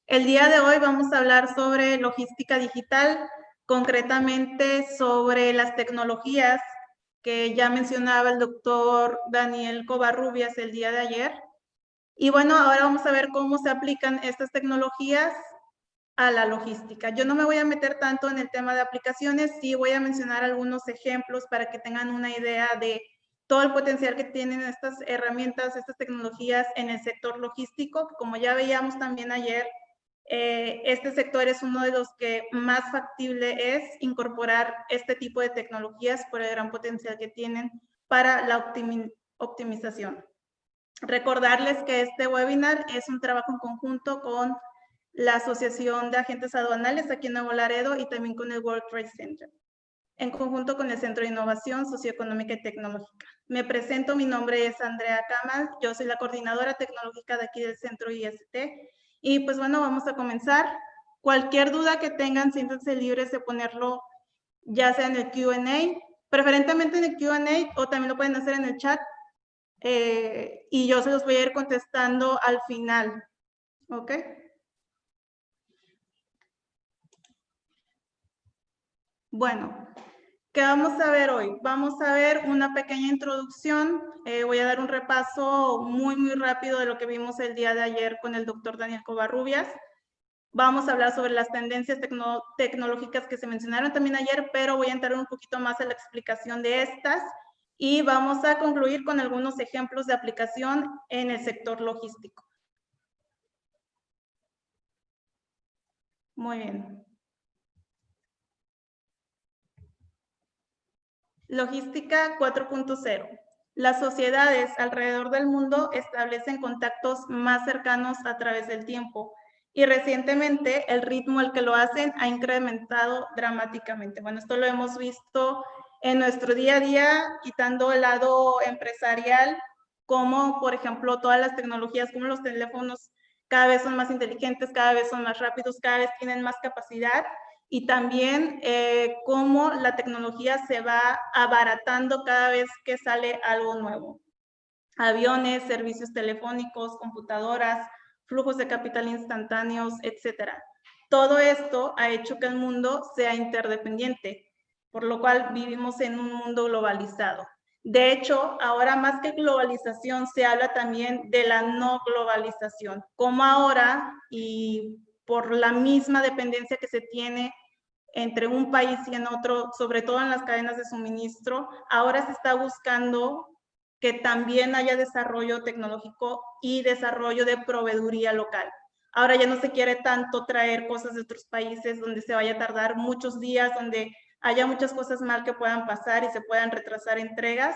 El día de hoy vamos a hablar sobre logística digital, concretamente sobre las tecnologías que ya mencionaba el doctor Daniel Covarrubias el día de ayer. Y bueno, ahora vamos a ver cómo se aplican estas tecnologías a la logística. Yo no me voy a meter tanto en el tema de aplicaciones, sí voy a mencionar algunos ejemplos para que tengan una idea de todo el potencial que tienen estas herramientas, estas tecnologías en el sector logístico, que como ya veíamos también ayer, este sector es uno de los que más factible es incorporar este tipo de tecnologías por el gran potencial que tienen para la optimización. Recordarles que este webinar es un trabajo en conjunto con la Asociación de Agentes Aduanales aquí en Nuevo Laredo y también con el World Trade Center, en conjunto con el Centro de Innovación Socioeconómica y Tecnológica. Me presento, mi nombre es Andrea Camal, yo soy la coordinadora tecnológica de aquí del Centro IST. Y pues bueno, vamos a comenzar. Cualquier duda que tengan, siéntanse libres de ponerlo ya sea en el Q&A, preferentemente en el Q&A o también lo pueden hacer en el chat. Y yo se los voy a ir contestando al final, ¿ok? Bueno, ¿qué vamos a ver hoy? Vamos a ver una pequeña introducción. Voy a dar un repaso muy rápido de lo que vimos el día de ayer con el doctor Daniel Covarrubias. Vamos a hablar sobre las tendencias tecnológicas que se mencionaron también ayer, pero voy a entrar un poquito más a la explicación de estas y vamos a concluir con algunos ejemplos de aplicación en el sector logístico. Muy bien. Logística 4.0. Las sociedades alrededor del mundo establecen contactos más cercanos a través del tiempo y recientemente el ritmo al que lo hacen ha incrementado dramáticamente. Bueno, esto lo hemos visto en nuestro día a día, quitando el lado empresarial, como por ejemplo todas las tecnologías, como los teléfonos cada vez son más inteligentes, cada vez son más rápidos, cada vez tienen más capacidad. Y también cómo la tecnología se va abaratando cada vez que sale algo nuevo. Aviones, servicios telefónicos, computadoras, flujos de capital instantáneos, etc. Todo esto ha hecho que el mundo sea interdependiente, por lo cual vivimos en un mundo globalizado. De hecho, ahora más que globalización, se habla también de la no globalización, como ahora y por la misma dependencia que se tiene entre un país y en otro, sobre todo en las cadenas de suministro, ahora se está buscando que también haya desarrollo tecnológico y desarrollo de proveeduría local. Ahora ya no se quiere tanto traer cosas de otros países donde se vaya a tardar muchos días, donde haya muchas cosas mal que puedan pasar y se puedan retrasar entregas,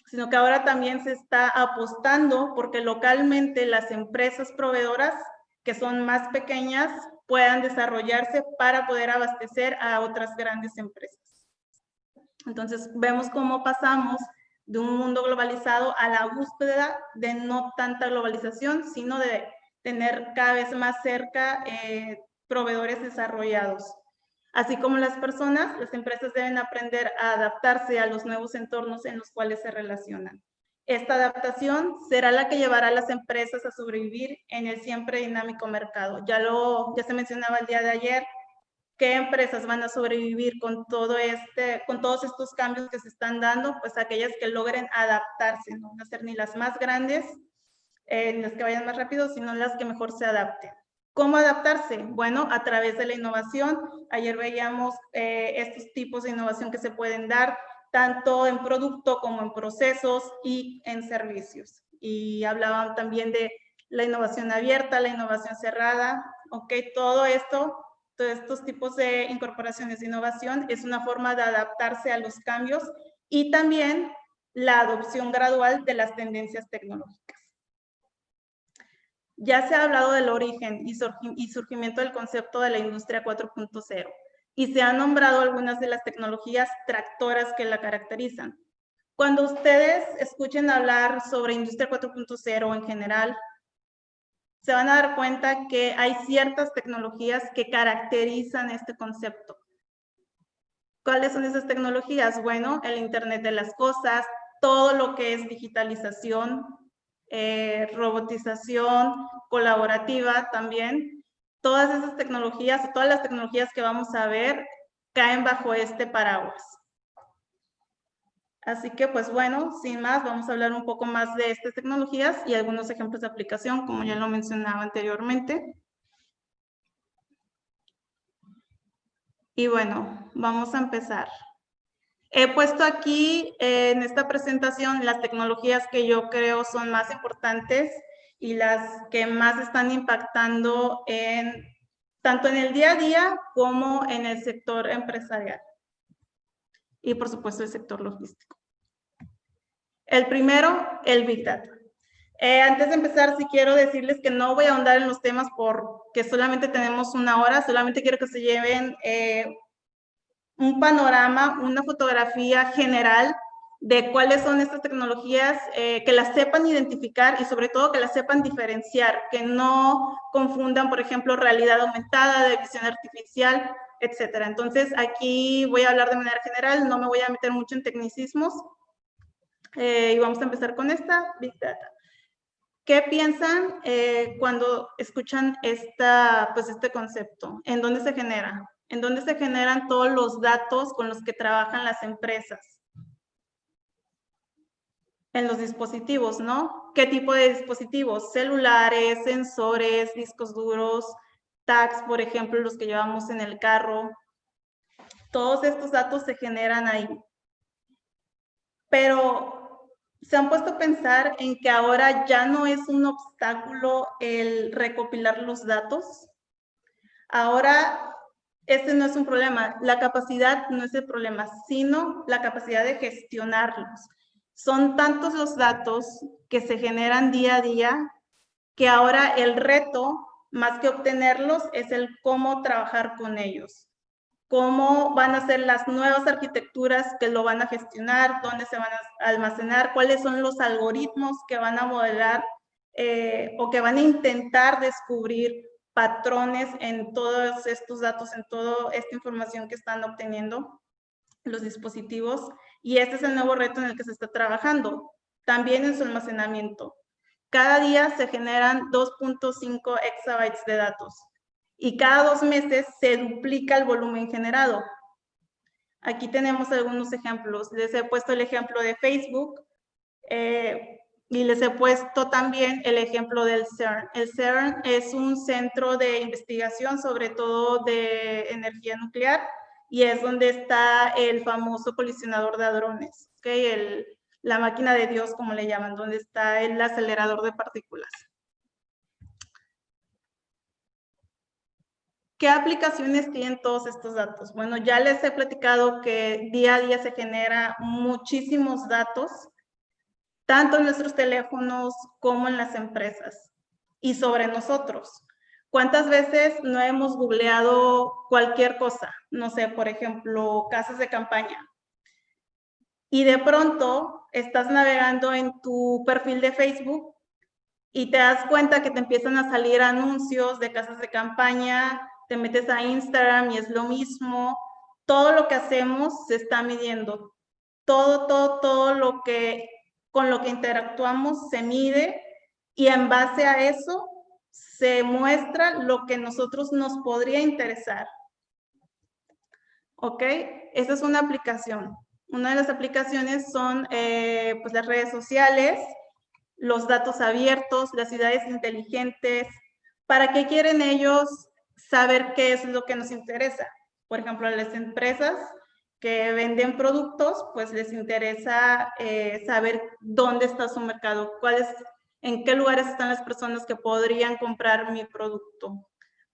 sino que ahora también se está apostando porque localmente las empresas proveedoras que son más pequeñas puedan desarrollarse para poder abastecer a otras grandes empresas. Entonces, vemos cómo pasamos de un mundo globalizado a la búsqueda de no tanta globalización, sino de tener cada vez más cerca proveedores desarrollados. Así como las personas, las empresas deben aprender a adaptarse a los nuevos entornos en los cuales se relacionan. Esta adaptación será la que llevará a las empresas a sobrevivir en el siempre dinámico mercado. Ya se mencionaba el día de ayer, ¿qué empresas van a sobrevivir con todos estos cambios que se están dando? Pues aquellas que logren adaptarse, no van a ser ni las más grandes, ni las que vayan más rápido, sino las que mejor se adapten. ¿Cómo adaptarse? Bueno, a través de la innovación. Ayer veíamos estos tipos de innovación que se pueden dar, tanto en producto como en procesos y en servicios. Y hablaban también de la innovación abierta, la innovación cerrada. Ok, todo esto, todos estos tipos de incorporaciones de innovación es una forma de adaptarse a los cambios y también la adopción gradual de las tendencias tecnológicas. Ya se ha hablado del origen y surgimiento del concepto de la industria 4.0 y se han nombrado algunas de las tecnologías tractoras que la caracterizan. Cuando ustedes escuchen hablar sobre industria 4.0 en general, se van a dar cuenta que hay ciertas tecnologías que caracterizan este concepto. ¿Cuáles son esas tecnologías? Bueno, el Internet de las cosas, todo lo que es digitalización, robotización colaborativa también, todas esas tecnologías, todas las tecnologías que vamos a ver, caen bajo este paraguas. Así que, pues bueno, sin más, vamos a hablar un poco más de estas tecnologías y algunos ejemplos de aplicación, como ya lo mencionaba anteriormente. Y bueno, vamos a empezar. He puesto aquí en esta presentación las tecnologías que yo creo son más importantes y las que más están impactando tanto en el día a día como en el sector empresarial. Y por supuesto el sector logístico. El primero, el Big Data. Antes de empezar, sí quiero decirles que no voy a ahondar en los temas porque solamente tenemos una hora, solamente quiero que se lleven un panorama, una fotografía general de cuáles son estas tecnologías, que las sepan identificar y sobre todo que las sepan diferenciar, que no confundan, por ejemplo, realidad aumentada, de visión artificial, etcétera. Entonces, aquí voy a hablar de manera general, no me voy a meter mucho en tecnicismos, y vamos a empezar con esta, Big Data. ¿Qué piensan cuando escuchan este concepto? ¿En dónde se genera? ¿En dónde se generan todos los datos con los que trabajan las empresas? En los dispositivos, ¿no? ¿Qué tipo de dispositivos? Celulares, sensores, discos duros, tags, por ejemplo, los que llevamos en el carro. Todos estos datos se generan ahí. Pero se han puesto a pensar en que ahora ya no es un obstáculo el recopilar los datos. Ahora, este no es un problema, la capacidad no es el problema, sino la capacidad de gestionarlos. Son tantos los datos que se generan día a día que ahora el reto, más que obtenerlos, es el cómo trabajar con ellos. Cómo van a ser las nuevas arquitecturas que lo van a gestionar, dónde se van a almacenar, cuáles son los algoritmos que van a modelar o que van a intentar descubrir patrones en todos estos datos, en toda esta información que están obteniendo los dispositivos. Y este es el nuevo reto en el que se está trabajando, también en su almacenamiento. Cada día se generan 2.5 exabytes de datos y cada 2 meses se duplica el volumen generado. Aquí tenemos algunos ejemplos. Les he puesto el ejemplo de Facebook y les he puesto también el ejemplo del CERN. El CERN es un centro de investigación, sobre todo de energía nuclear, y es donde está el famoso colisionador de hadrones, ¿okay? La máquina de Dios, como le llaman, donde está el acelerador de partículas. ¿Qué aplicaciones tienen todos estos datos? Bueno, ya les he platicado que día a día se genera muchísimos datos, tanto en nuestros teléfonos como en las empresas y sobre nosotros. ¿Cuántas veces no hemos googleado cualquier cosa? No sé, por ejemplo, casas de campaña. Y de pronto estás navegando en tu perfil de Facebook y te das cuenta que te empiezan a salir anuncios de casas de campaña, te metes a Instagram y es lo mismo. Todo lo que hacemos se está midiendo. Todo lo que, con lo que interactuamos se mide y en base a eso se muestra lo que a nosotros nos podría interesar. ¿Ok? Esa es una aplicación. Una de las aplicaciones son pues las redes sociales, los datos abiertos, las ciudades inteligentes. ¿Para qué quieren ellos saber qué es lo que nos interesa? Por ejemplo, a las empresas que venden productos, pues les interesa saber dónde está su mercado, en qué lugares están las personas que podrían comprar mi producto.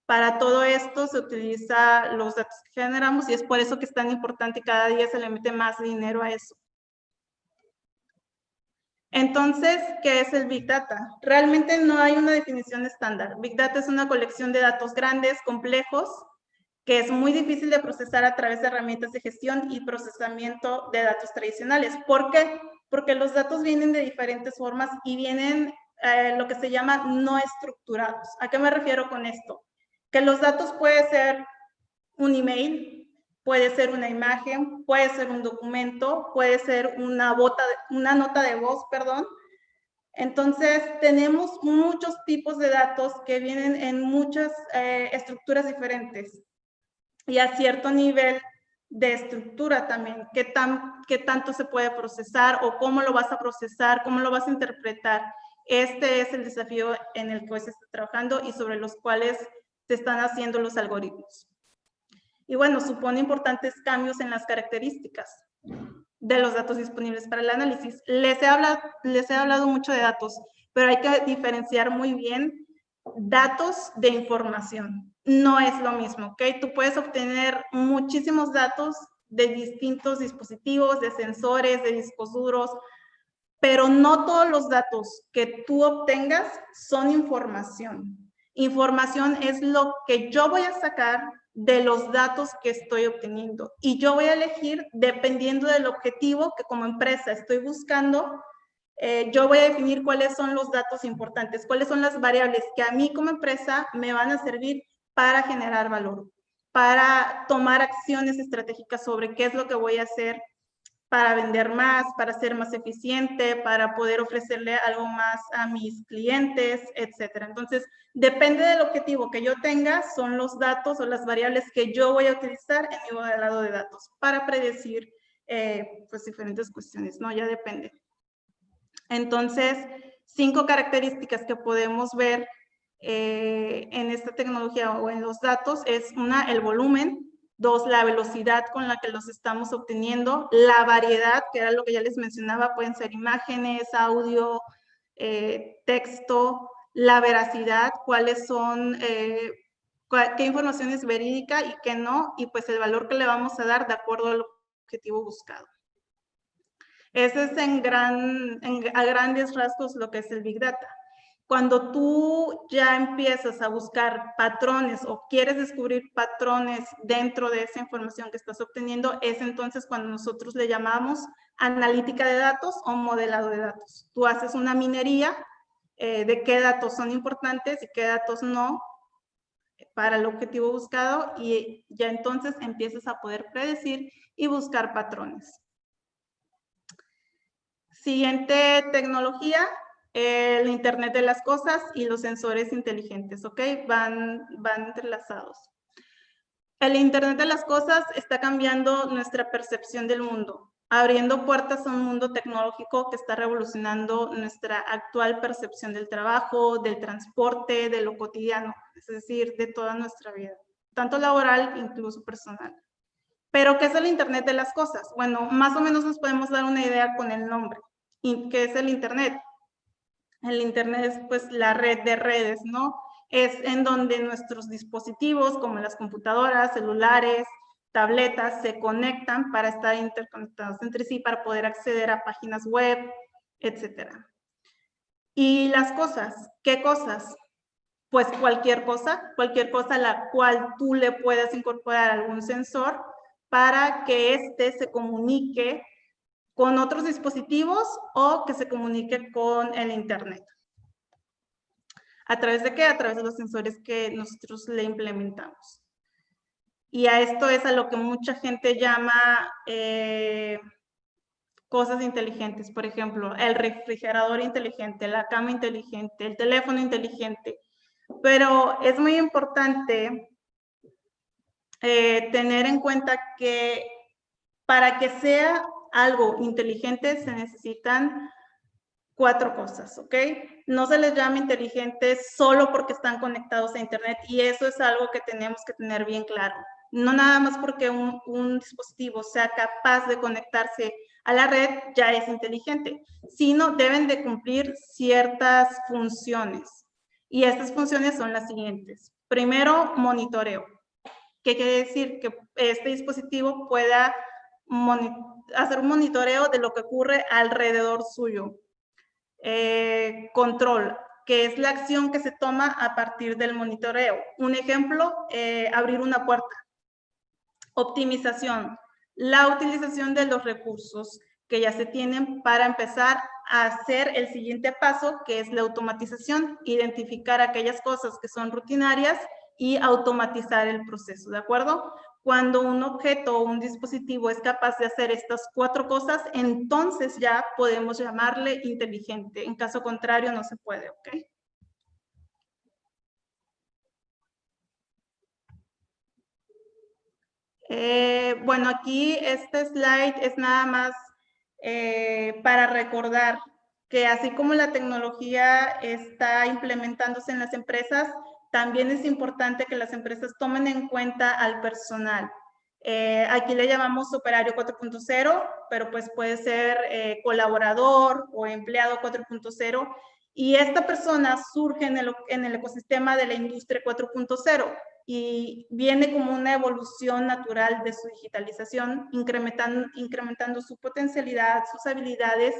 Para todo esto se utiliza los datos que generamos y es por eso que es tan importante y cada día se le mete más dinero a eso. Entonces, ¿qué es el Big Data? Realmente no hay una definición estándar. Big Data es una colección de datos grandes, complejos, que es muy difícil de procesar a través de herramientas de gestión y procesamiento de datos tradicionales. ¿Por qué? Porque los datos vienen de diferentes formas y vienen lo que se llama no estructurados. ¿A qué me refiero con esto? Que los datos puede ser un email, puede ser una imagen, puede ser un documento, puede ser una nota de voz, perdón. Entonces, tenemos muchos tipos de datos que vienen en muchas estructuras diferentes y a cierto nivel de estructura también, qué tanto se puede procesar o cómo lo vas a procesar, cómo lo vas a interpretar. Este es el desafío en el que hoy se está trabajando y sobre los cuales se están haciendo los algoritmos. Y bueno, supone importantes cambios en las características de los datos disponibles para el análisis. Les he hablado mucho de datos, pero hay que diferenciar muy bien datos de información. No es lo mismo, ¿ok? Tú puedes obtener muchísimos datos de distintos dispositivos, de sensores, de discos duros, pero no todos los datos que tú obtengas son información. Información es lo que yo voy a sacar de los datos que estoy obteniendo y yo voy a elegir dependiendo del objetivo que como empresa estoy buscando. Yo voy a definir cuáles son los datos importantes, cuáles son las variables que a mí como empresa me van a servir para generar valor, para tomar acciones estratégicas sobre qué es lo que voy a hacer para vender más, para ser más eficiente, para poder ofrecerle algo más a mis clientes, etcétera. Entonces, depende del objetivo que yo tenga, son los datos o las variables que yo voy a utilizar en mi modelado de datos para predecir pues diferentes cuestiones, ¿no? Ya depende. Entonces, 5 características que podemos ver en esta tecnología o en los datos es una, el volumen, 2, la velocidad con la que los estamos obteniendo, la variedad, que era lo que ya les mencionaba, pueden ser imágenes, audio, texto, la veracidad, cuáles son, qué información es verídica y qué no, y pues el valor que le vamos a dar de acuerdo al objetivo buscado. Ese es a grandes rasgos lo que es el Big Data. Cuando tú ya empiezas a buscar patrones o quieres descubrir patrones dentro de esa información que estás obteniendo, es entonces cuando nosotros le llamamos analítica de datos o modelado de datos. Tú haces una minería de qué datos son importantes y qué datos no para el objetivo buscado y ya entonces empiezas a poder predecir y buscar patrones. Siguiente tecnología, el Internet de las cosas y los sensores inteligentes, ¿ok? Van entrelazados. El Internet de las cosas está cambiando nuestra percepción del mundo, abriendo puertas a un mundo tecnológico que está revolucionando nuestra actual percepción del trabajo, del transporte, de lo cotidiano, es decir, de toda nuestra vida, tanto laboral, incluso personal. ¿Pero qué es el Internet de las cosas? Bueno, más o menos nos podemos dar una idea con el nombre. ¿Y qué es el Internet? El Internet es pues la red de redes, ¿no? Es en donde nuestros dispositivos como las computadoras, celulares, tabletas se conectan para estar interconectados entre sí, para poder acceder a páginas web, etcétera. Y las cosas, ¿qué cosas? Pues cualquier cosa a la cual tú le puedas incorporar algún sensor para que éste se comunique con otros dispositivos o que se comunique con el Internet. ¿A través de qué? A través de los sensores que nosotros le implementamos. Y a esto es a lo que mucha gente llama cosas inteligentes. Por ejemplo, el refrigerador inteligente, la cama inteligente, el teléfono inteligente. Pero es muy importante tener en cuenta que para que sea algo inteligente se necesitan 4 cosas, ¿ok? No se les llama inteligentes solo porque están conectados a Internet y eso es algo que tenemos que tener bien claro. No nada más porque un dispositivo sea capaz de conectarse a la red ya es inteligente, sino deben de cumplir ciertas funciones. Y estas funciones son las siguientes. Primero, monitoreo. ¿Qué quiere decir? Que este dispositivo pueda hacer un monitoreo de lo que ocurre alrededor suyo. Control, que es la acción que se toma a partir del monitoreo. Un ejemplo, abrir una puerta. Optimización, la utilización de los recursos que ya se tienen para empezar a hacer el siguiente paso, que es la automatización, identificar aquellas cosas que son rutinarias y automatizar el proceso, ¿de acuerdo? Cuando un objeto o un dispositivo es capaz de hacer estas 4 cosas, entonces ya podemos llamarle inteligente. En caso contrario, no se puede, ¿ok? Bueno, aquí este slide es nada más para recordar que así como la tecnología está implementándose en las empresas, también es importante que las empresas tomen en cuenta al personal. Aquí le llamamos operario 4.0, pero pues puede ser colaborador o empleado 4.0. Y esta persona surge en el ecosistema de la industria 4.0 y viene como una evolución natural de su digitalización, incrementando su potencialidad, sus habilidades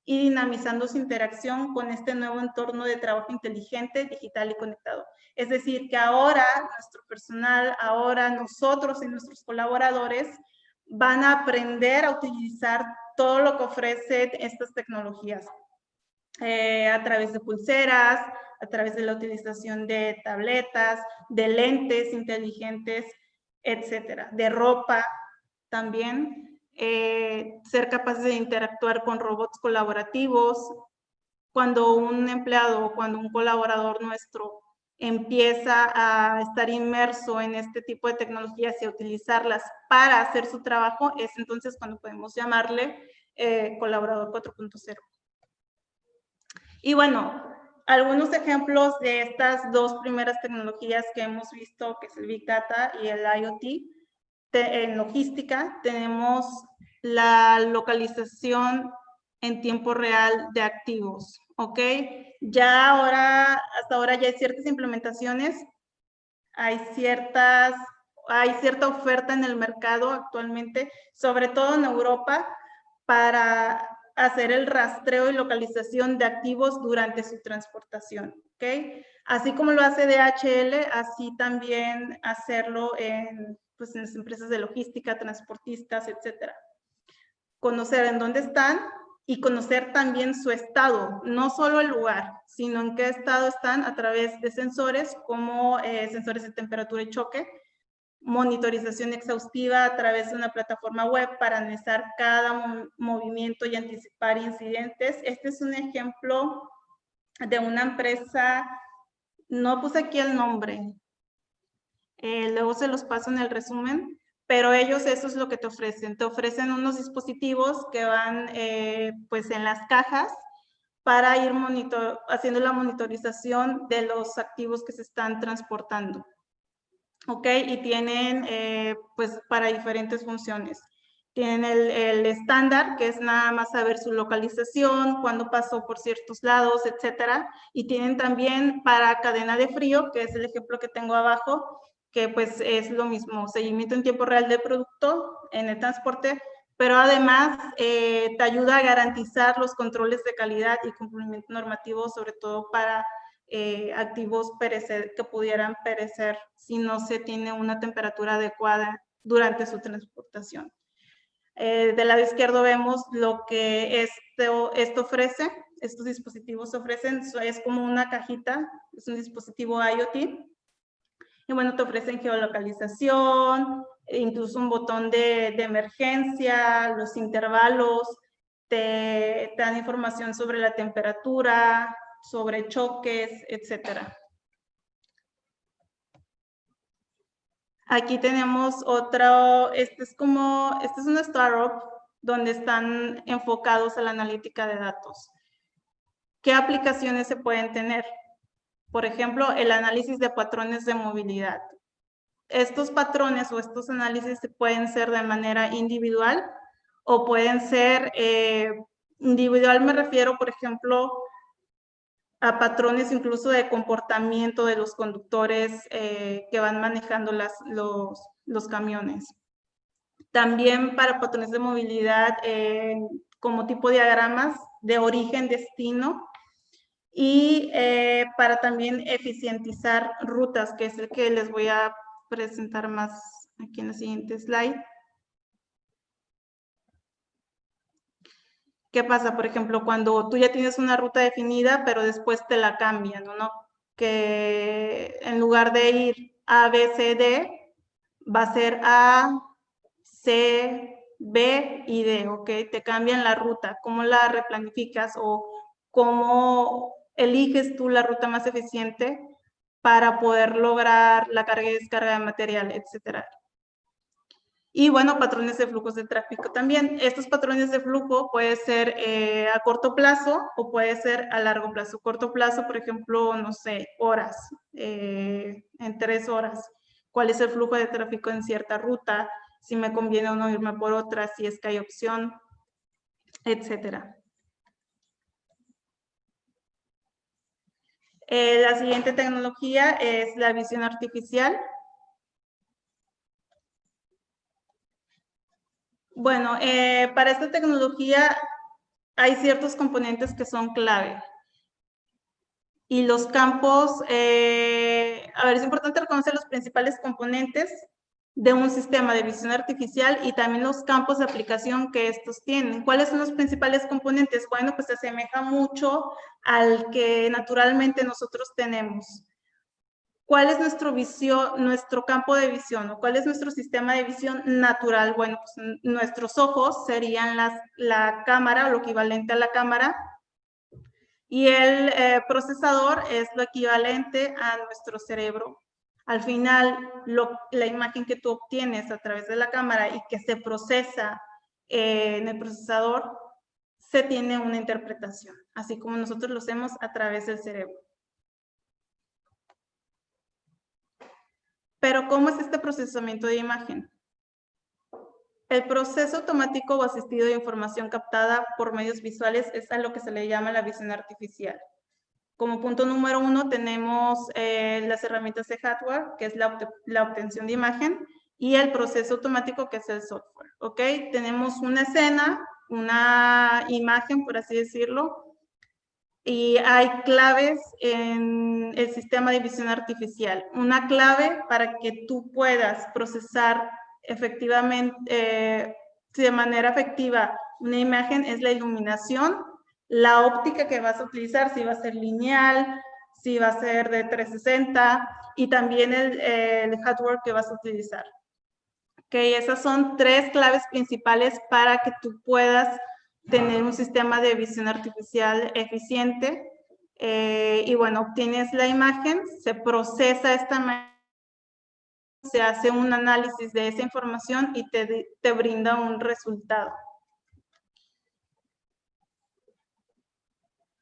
y dinamizando su interacción con este nuevo entorno de trabajo inteligente, digital y conectado. Es decir, que ahora nuestro personal, ahora nosotros y nuestros colaboradores van a aprender a utilizar todo lo que ofrecen estas tecnologías a través de pulseras, a través de la utilización de tabletas, de lentes inteligentes, etcétera, de ropa también, ser capaces de interactuar con robots colaborativos. Cuando un empleado o cuando un colaborador nuestro empieza a estar inmerso en este tipo de tecnologías y a utilizarlas para hacer su trabajo, es entonces cuando podemos llamarle colaborador 4.0. Y bueno, algunos ejemplos de estas 2 primeras tecnologías que hemos visto, que es el Big Data y el IoT. En logística tenemos la localización en tiempo real de activos, ¿ok? Ya ahora, hasta ahora ya hay ciertas implementaciones, hay cierta oferta en el mercado actualmente, sobre todo en Europa, para hacer el rastreo y localización de activos durante su transportación, ¿ok? Así como lo hace DHL, así también hacerlo en las empresas de logística, transportistas, etcétera. Conocer en dónde están y conocer también su estado, no solo el lugar, sino en qué estado están a través de sensores como sensores de temperatura y choque, monitorización exhaustiva a través de una plataforma web para analizar cada movimiento y anticipar incidentes. Este es un ejemplo de una empresa, no puse aquí el nombre, luego se los paso en el resumen, pero ellos eso es lo que te ofrecen unos dispositivos que van pues en las cajas para ir haciendo la monitorización de los activos que se están transportando. ¿Ok? Y tienen pues para diferentes funciones. Tienen el estándar, que es nada más saber su localización, cuándo pasó por ciertos lados, etcétera. Y tienen también para cadena de frío, que es el ejemplo que tengo abajo, que pues es lo mismo, seguimiento en tiempo real del producto en el transporte, pero además te ayuda a garantizar los controles de calidad y cumplimiento normativo, sobre todo para activos que pudieran perecer si no se tiene una temperatura adecuada durante su transportación. Del lado izquierdo vemos lo que esto ofrece, estos dispositivos ofrecen, es como una cajita, es un dispositivo IoT, y bueno, te ofrecen geolocalización, incluso un botón de emergencia, los intervalos, te dan información sobre la temperatura, sobre choques, etcétera. Aquí tenemos otro, este es una startup donde están enfocados a la analítica de datos. ¿Qué aplicaciones se pueden tener? Por ejemplo, el análisis de patrones de movilidad. Estos patrones o estos análisis pueden ser de manera individual o pueden ser individual, me refiero, por ejemplo, a patrones incluso de comportamiento de los conductores que van manejando los camiones. También para patrones de movilidad como tipo diagramas de origen-destino y para también eficientizar rutas, que es el que les voy a presentar más aquí en la siguiente slide. ¿Qué pasa? Por ejemplo, cuando tú ya tienes una ruta definida, pero después te la cambian, ¿no? Que en lugar de ir A, B, C, D, va a ser A, C, B y D, ¿ok? Te cambian la ruta, cómo la replanificas o cómo eliges tú la ruta más eficiente para poder lograr la carga y descarga de material, etcétera. Y bueno, patrones de flujos de tráfico también. Estos patrones de flujo puede ser a corto plazo o puede ser a largo plazo. Corto plazo, por ejemplo, no sé, horas, en 3 horas. ¿Cuál es el flujo de tráfico en cierta ruta? Si me conviene o no irme por otra, si es que hay opción, etcétera. La siguiente tecnología es la visión artificial. Bueno, para esta tecnología hay ciertos componentes que son clave. Y los campos, a ver, es importante reconocer los principales componentes de un sistema de visión artificial y también los campos de aplicación que estos tienen. ¿Cuáles son los principales componentes? Bueno, pues se asemeja mucho al que naturalmente nosotros tenemos. ¿Cuál es nuestro campo de visión o cuál es nuestro sistema de visión natural? Bueno, pues nuestros ojos serían la cámara o lo equivalente a la cámara y el procesador es lo equivalente a nuestro cerebro. Al final, la imagen que tú obtienes a través de la cámara y que se procesa en el procesador, se tiene una interpretación, así como nosotros lo hacemos a través del cerebro. Pero, ¿cómo es este procesamiento de imagen? El proceso automático o asistido de información captada por medios visuales es a lo que se le llama la visión artificial. Como punto número 1 tenemos las herramientas de hardware, que es la obtención de imagen, y el proceso automático, que es el software. ¿Ok? Tenemos una escena, una imagen, por así decirlo, y hay claves en el sistema de visión artificial. Una clave para que tú puedas procesar efectivamente, de manera efectiva, una imagen es la iluminación, la óptica que vas a utilizar, si va a ser lineal, si va a ser de 360 y también el hardware que vas a utilizar. Ok, esas son 3 claves principales para que tú puedas tener un sistema de visión artificial eficiente. Y bueno, obtienes la imagen, se procesa esta imagen, se hace un análisis de esa información y te brinda un resultado.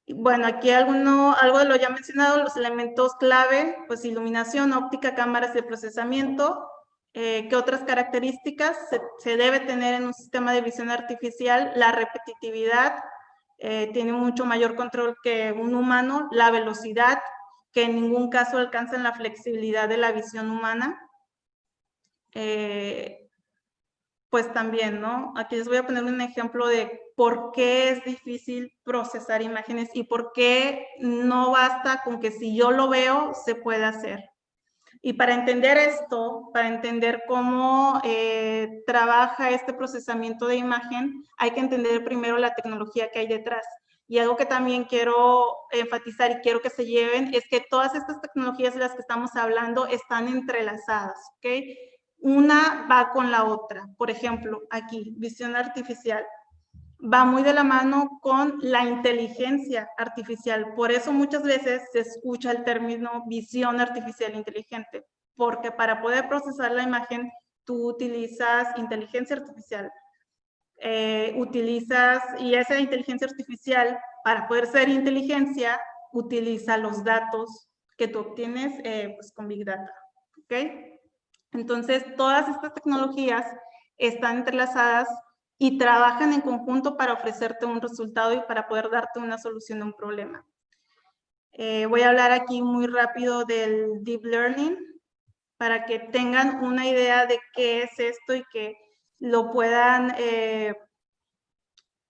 Bueno, aquí algo de lo ya mencionado, los elementos clave, pues iluminación, óptica, cámaras de procesamiento. ¿Qué otras características se debe tener en un sistema de visión artificial? La repetitividad, tiene mucho mayor control que un humano, la velocidad, que en ningún caso alcanzan la flexibilidad de la visión humana. Pues también, ¿no? Aquí les voy a poner un ejemplo de por qué es difícil procesar imágenes y por qué no basta con que si yo lo veo, se puede hacer. Y para entender esto, para entender cómo trabaja este procesamiento de imagen, hay que entender primero la tecnología que hay detrás. Y algo que también quiero enfatizar y quiero que se lleven es que todas estas tecnologías de las que estamos hablando están entrelazadas, ¿ok? Una va con la otra. Por ejemplo, aquí, visión artificial. Va muy de la mano con la inteligencia artificial. Por eso muchas veces se escucha el término visión artificial inteligente, porque para poder procesar la imagen, tú utilizas inteligencia artificial. Y esa inteligencia artificial, para poder ser inteligencia, utiliza los datos que tú obtienes pues con Big Data. ¿Ok? Entonces, todas estas tecnologías están entrelazadas y trabajan en conjunto para ofrecerte un resultado y para poder darte una solución a un problema. Voy a hablar aquí muy rápido del Deep Learning para que tengan una idea de qué es esto y que lo puedan,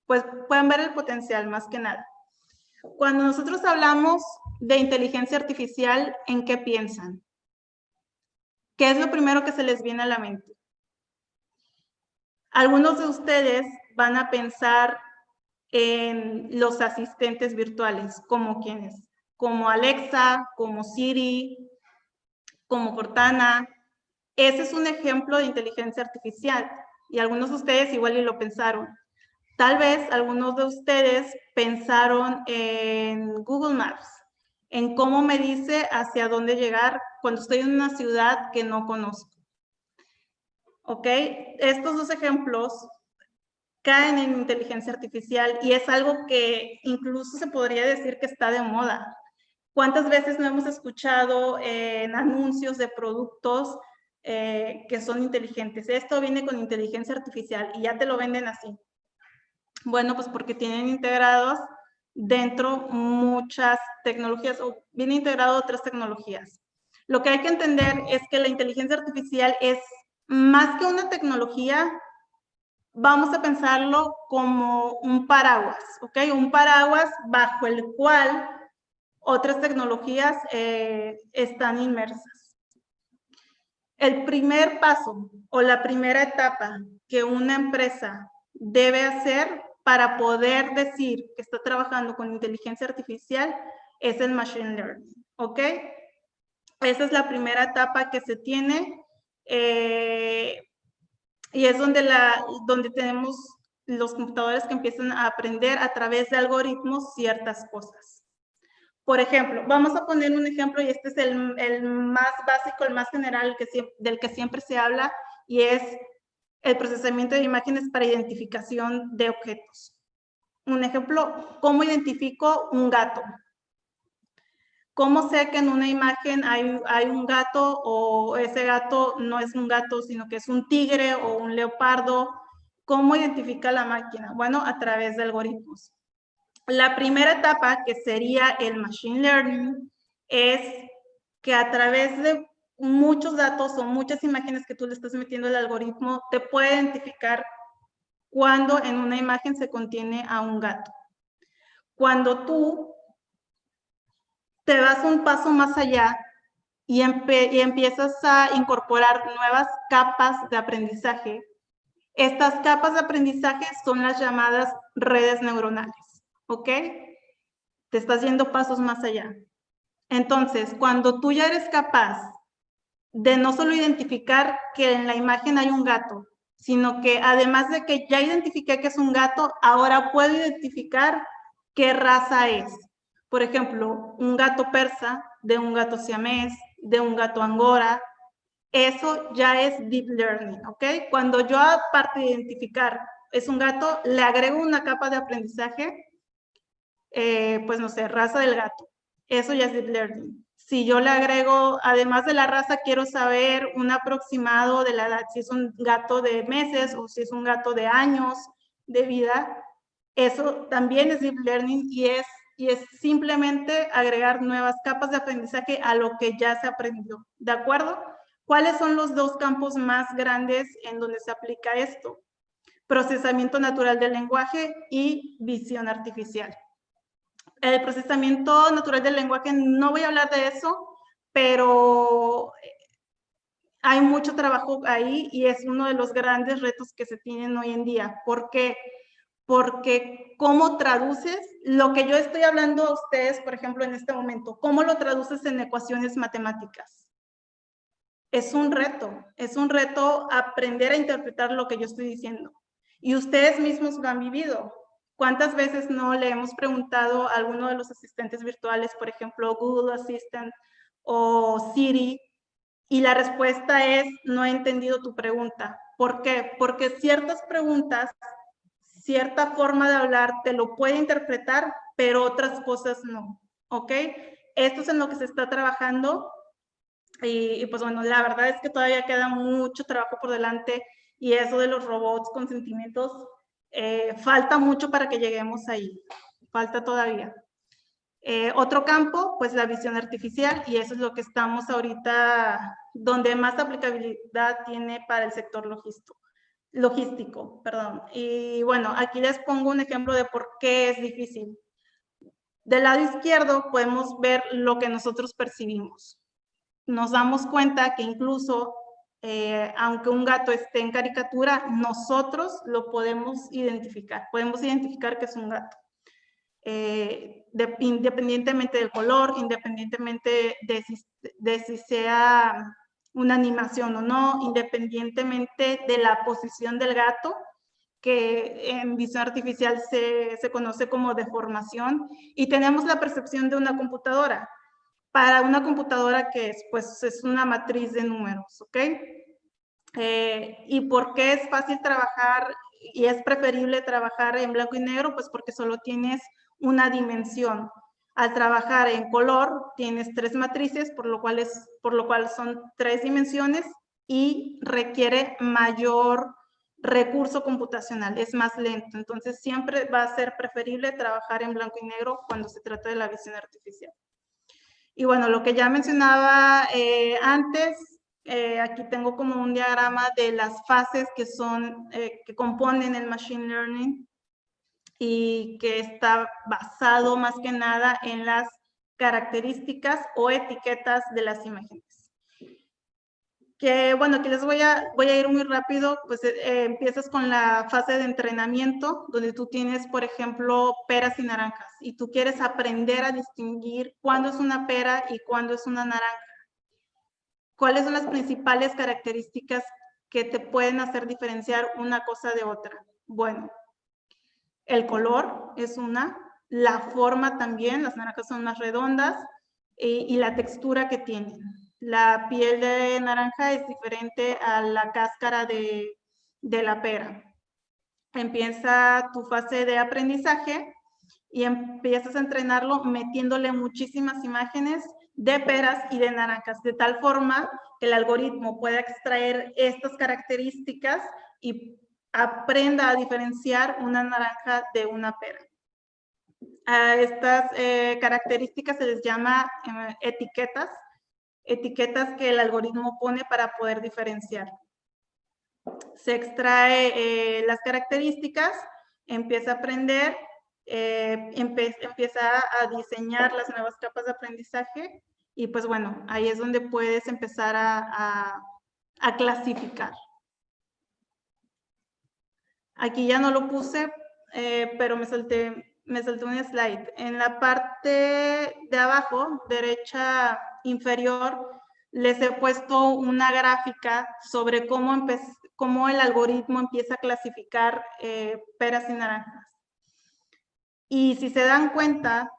pues puedan ver el potencial más que nada. Cuando nosotros hablamos de inteligencia artificial, ¿en qué piensan? ¿Qué es lo primero que se les viene a la mente? Algunos de ustedes van a pensar en los asistentes virtuales, como quienes, como Alexa, como Siri, como Cortana, Ese es un ejemplo de inteligencia artificial y algunos de ustedes igual y lo pensaron. Tal vez algunos de ustedes pensaron en Google Maps, en cómo me dice hacia dónde llegar cuando estoy en una ciudad que no conozco. ¿Ok? Estos dos ejemplos caen en inteligencia artificial y es algo que incluso se podría decir que está de moda. ¿Cuántas veces no hemos escuchado en anuncios de productos que son inteligentes? Esto viene con inteligencia artificial y ya te lo venden así. Bueno, pues porque tienen integrados dentro muchas tecnologías o viene integrado otras tecnologías. Lo que hay que entender es que la inteligencia artificial es más que una tecnología, vamos a pensarlo como un paraguas, ¿ok? Un paraguas bajo el cual otras tecnologías están inmersas. El primer paso o la primera etapa que una empresa debe hacer para poder decir que está trabajando con inteligencia artificial es el machine learning, ¿ok? Esa es la primera etapa que se tiene y es donde tenemos los computadores que empiezan a aprender a través de algoritmos ciertas cosas. Por ejemplo, vamos a poner un ejemplo y este es el más básico, el más general del que siempre se habla y es el procesamiento de imágenes para identificación de objetos. Un ejemplo, ¿cómo identifico un gato? ¿Cómo sé que en una imagen hay un gato o ese gato no es un gato, sino que es un tigre o un leopardo? ¿Cómo identifica la máquina? Bueno, a través de algoritmos. La primera etapa, que sería el machine learning, es que a través de muchos datos o muchas imágenes que tú le estás metiendo al algoritmo, te puede identificar cuando en una imagen se contiene a un gato. Cuando tú te vas un paso más allá y empiezas a incorporar nuevas capas de aprendizaje, estas capas de aprendizaje son las llamadas redes neuronales, ¿ok? Te estás yendo pasos más allá. Entonces, cuando tú ya eres capaz de no solo identificar que en la imagen hay un gato, sino que además de que ya identifiqué que es un gato, ahora puedo identificar qué raza es. Por ejemplo, un gato persa, de un gato siamés, de un gato angora. Eso ya es deep learning, ¿ok? Cuando yo, aparte de identificar es un gato, le agrego una capa de aprendizaje, pues no sé, raza del gato. Eso ya es deep learning. Si yo le agrego, además de la raza, quiero saber un aproximado de la edad, si es un gato de meses o si es un gato de años de vida, eso también es deep learning y es simplemente agregar nuevas capas de aprendizaje a lo que ya se aprendió. ¿De acuerdo? ¿Cuáles son los dos campos más grandes en donde se aplica esto? Procesamiento natural del lenguaje y visión artificial. El procesamiento natural del lenguaje, no voy a hablar de eso, pero hay mucho trabajo ahí y es uno de los grandes retos que se tienen hoy en día. ¿Por qué? Porque ¿cómo traduces lo que yo estoy hablando a ustedes, por ejemplo, en este momento? ¿Cómo lo traduces en ecuaciones matemáticas? Es un reto aprender a interpretar lo que yo estoy diciendo. Y ustedes mismos lo han vivido. ¿Cuántas veces no le hemos preguntado a alguno de los asistentes virtuales, por ejemplo, Google Assistant o Siri, y la respuesta es, no he entendido tu pregunta? ¿Por qué? Porque ciertas preguntas, cierta forma de hablar te lo puede interpretar, pero otras cosas no, ¿ok? Esto es en lo que se está trabajando y pues bueno, la verdad es que todavía queda mucho trabajo por delante y eso de los robots con sentimientos, falta mucho para que lleguemos ahí, falta todavía. Otro campo, pues la visión artificial, y eso es lo que estamos ahorita, donde más aplicabilidad tiene para el sector logístico. Y bueno, aquí les pongo un ejemplo de por qué es difícil. Del lado izquierdo podemos ver lo que nosotros percibimos. Nos damos cuenta que incluso, aunque un gato esté en caricatura, nosotros lo podemos identificar que es un gato. Independientemente del color, independientemente de si sea una animación o no, independientemente de la posición del gato, que en visión artificial se conoce como deformación, y tenemos la percepción de una computadora. Para una computadora que es, pues, es una matriz de números, ¿ok? ¿Y por qué es fácil trabajar y es preferible trabajar en blanco y negro? Pues porque solo tienes una dimensión. Al trabajar en color tienes 3 matrices, por lo cual son 3 dimensiones y requiere mayor recurso computacional, es más lento. Entonces siempre va a ser preferible trabajar en blanco y negro cuando se trata de la visión artificial. Y bueno, lo que ya mencionaba antes, aquí tengo como un diagrama de las fases que componen el Machine Learning y que está basado más que nada en las características o etiquetas de las imágenes. Que bueno, aquí les voy a ir muy rápido, pues empiezas con la fase de entrenamiento, donde tú tienes, por ejemplo, peras y naranjas, y tú quieres aprender a distinguir cuándo es una pera y cuándo es una naranja. ¿Cuáles son las principales características que te pueden hacer diferenciar una cosa de otra? Bueno, el color es una, la forma también, las naranjas son más redondas, y la textura que tienen. La piel de naranja es diferente a la cáscara de la pera. Empieza tu fase de aprendizaje y empiezas a entrenarlo metiéndole muchísimas imágenes de peras y de naranjas, de tal forma que el algoritmo pueda extraer estas características y aprenda a diferenciar una naranja de una pera. A estas características se les llama etiquetas que el algoritmo pone para poder diferenciar. Se extrae las características, empieza a aprender, empieza a diseñar las nuevas capas de aprendizaje y pues bueno, ahí es donde puedes empezar a clasificar. Aquí ya no lo puse, pero me salté un slide. En la parte de abajo, derecha inferior, les he puesto una gráfica sobre cómo el algoritmo empieza a clasificar peras y naranjas. Y si se dan cuenta,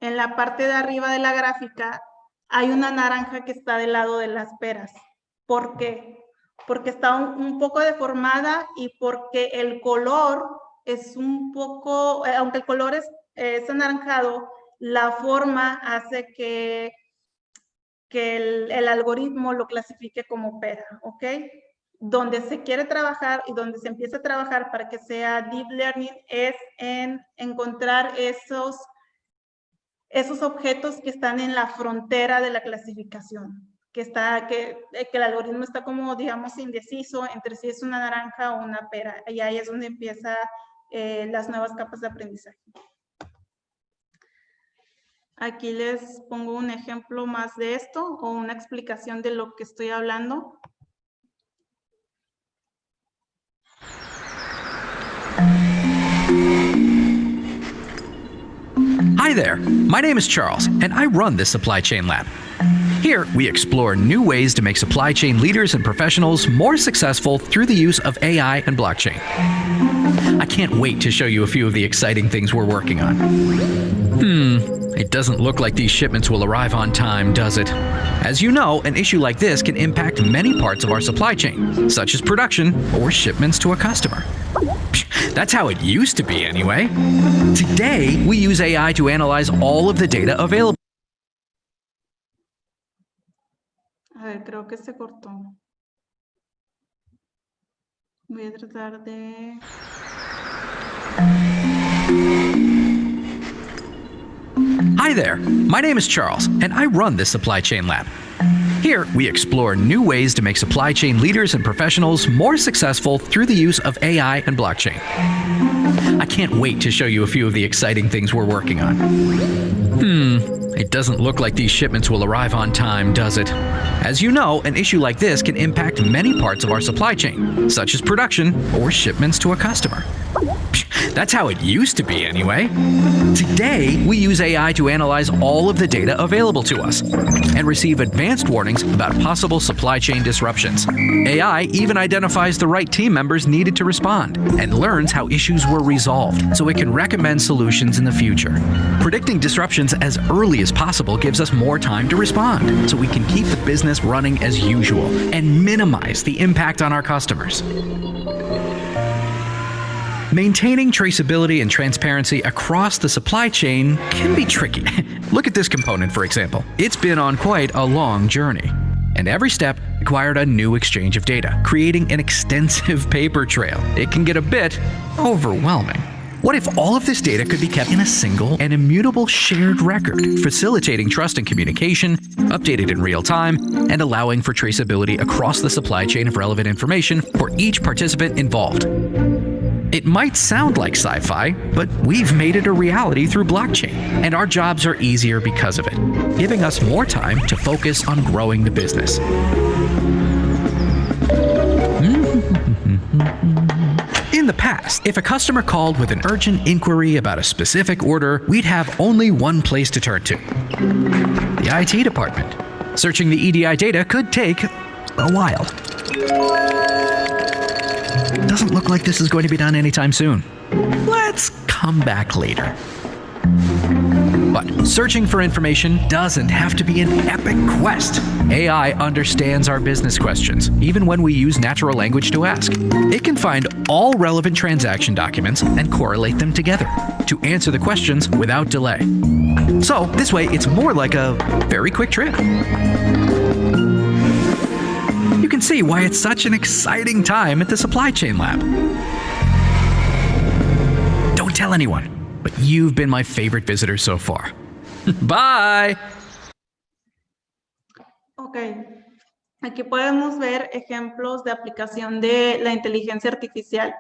en la parte de arriba de la gráfica hay una naranja que está del lado de las peras. ¿Por qué? Porque está un poco deformada y porque el color es un poco, aunque el color es anaranjado, la forma hace que el algoritmo lo clasifique como pera, ¿ok? Donde se quiere trabajar y donde se empieza a trabajar para que sea deep learning es en encontrar esos objetos que están en la frontera de la clasificación. Que el algoritmo está como, digamos, indeciso entre si es una naranja o una pera. Y ahí es donde empiezan las nuevas capas de aprendizaje. Aquí les pongo un ejemplo más de esto o una explicación de lo que estoy hablando. Hi there, my name is Charles, and I run this supply chain lab. Here, we explore new ways to make supply chain leaders and professionals more successful through the use of AI and blockchain. I can't wait to show you a few of the exciting things we're working on. It doesn't look like these shipments will arrive on time, does it? As you know, an issue like this can impact many parts of our supply chain, such as production or shipments to a customer. That's how it used to be anyway. Today, we use AI to analyze all of the data available. A ver, creo que se cortó. Voy a tratar de... Hi there, my name is Charles, and I run this supply chain lab. Here, we explore new ways to make supply chain leaders and professionals more successful through the use of AI and blockchain. I can't wait to show you a few of the exciting things we're working on. It doesn't look like these shipments will arrive on time, does it? As you know, an issue like this can impact many parts of our supply chain, such as production or shipments to a customer. That's how it used to be, anyway. Today, we use AI to analyze all of the data available to us and receive advanced warnings about possible supply chain disruptions. AI even identifies the right team members needed to respond and learns how issues were resolved so it can recommend solutions in the future. Predicting disruptions as early as possible gives us more time to respond so we can keep the business running as usual and minimize the impact on our customers. Maintaining traceability and transparency across the supply chain can be tricky. Look at this component, for example. It's been on quite a long journey, and every step required a new exchange of data, creating an extensive paper trail. It can get a bit overwhelming. What if all of this data could be kept in a single and immutable shared record, facilitating trust and communication, updated in real time, and allowing for traceability across the supply chain of relevant information for each participant involved? It might sound like sci-fi, but we've made it a reality through blockchain, and our jobs are easier because of it, giving us more time to focus on growing the business. In the past, if a customer called with an urgent inquiry about a specific order, we'd have only one place to turn to: the IT department. Searching the EDI data could take a while. Doesn't look like this is going to be done anytime soon. Let's come back later. But searching for information doesn't have to be an epic quest. AI understands our business questions, even when we use natural language to ask. It can find all relevant transaction documents and correlate them together to answer the questions without delay. So this way, it's more like a very quick trip. You can see why it's such an exciting time at the Supply Chain Lab. Don't tell anyone, but you've been my favorite visitor so far. Bye! Ok, aquí podemos ver ejemplos de aplicación de la inteligencia artificial.